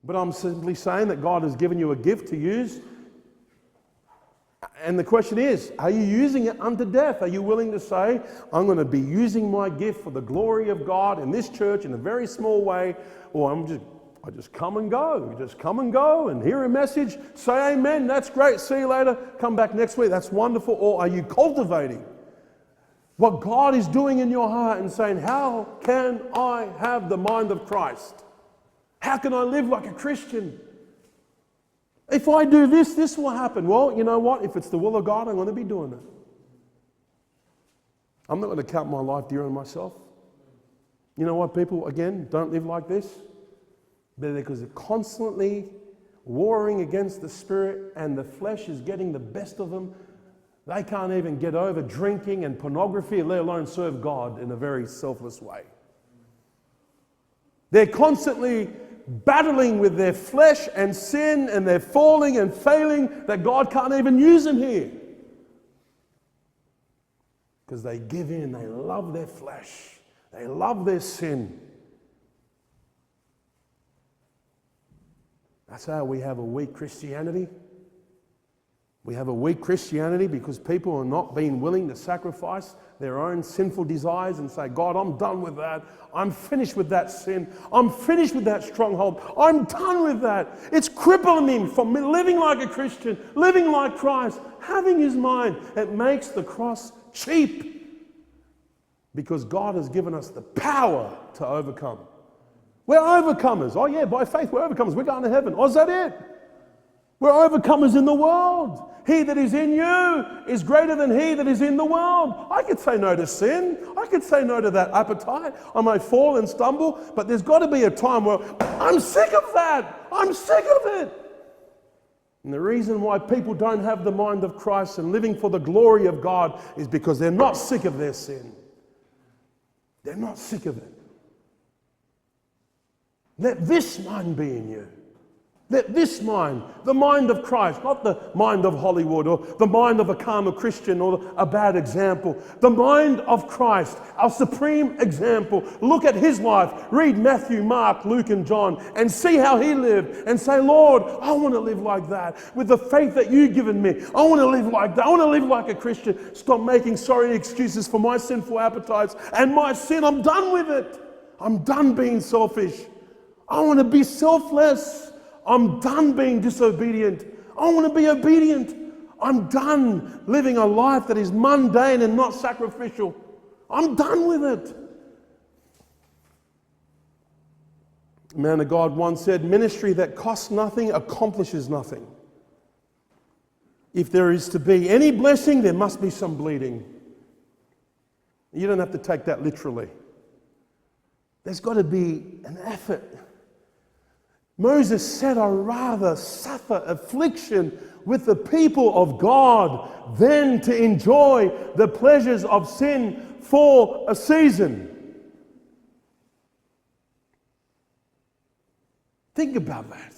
But I'm simply saying that God has given you a gift to use. And the question is, are you using it unto death? Are you willing to say, I'm going to be using my gift for the glory of God in this church in a very small way, or I just come and go. Just come and go and hear a message, say amen, that's great, see you later, come back next week, that's wonderful. Or are you cultivating what God is doing in your heart and saying, how can I have the mind of Christ? How can I live like a Christian? If I do this, this will happen. Well, you know what? If it's the will of God, I'm going to be doing it. I'm not going to count my life dear on myself. You know what? People, again, don't live like this. Because they're constantly warring against the spirit and the flesh is getting the best of them. They can't even get over drinking and pornography, let alone serve God in a very selfless way. They're constantly battling with their flesh and sin, and they're falling and failing that God can't even use them here. Because they give in, they love their flesh, they love their sin. That's how we have a weak Christianity. We have a weak Christianity because people are not being willing to sacrifice their own sinful desires and say, God, I'm done with that. I'm finished with that sin. I'm finished with that stronghold. I'm done with that. It's crippling me from living like a Christian, living like Christ, having his mind. It makes the cross cheap because God has given us the power to overcome. We're overcomers. Oh yeah, by faith we're overcomers. We're going to heaven. Oh, is that it? We're overcomers in the world. He that is in you is greater than he that is in the world. I could say no to sin. I could say no to that appetite. I may fall and stumble, but there's got to be a time where I'm sick of that. I'm sick of it. And the reason why people don't have the mind of Christ and living for the glory of God is because they're not sick of their sin. They're not sick of it. Let this mind be in you. Let this mind, the mind of Christ, not the mind of Hollywood or the mind of a karma Christian or a bad example, the mind of Christ, our supreme example. Look at his life. Read Matthew, Mark, Luke and John and see how he lived and say, Lord, I want to live like that with the faith that you've given me. I want to live like that. I want to live like a Christian. Stop making sorry excuses for my sinful appetites and my sin. I'm done with it. I'm done being selfish. I want to be selfless. I'm done being disobedient. I want to be obedient. I'm done living a life that is mundane and not sacrificial. I'm done with it. A man of God once said, ministry that costs nothing accomplishes nothing. If there is to be any blessing, there must be some bleeding. You don't have to take that literally. There's got to be an effort. Moses said, I'd rather suffer affliction with the people of God than to enjoy the pleasures of sin for a season. Think about that.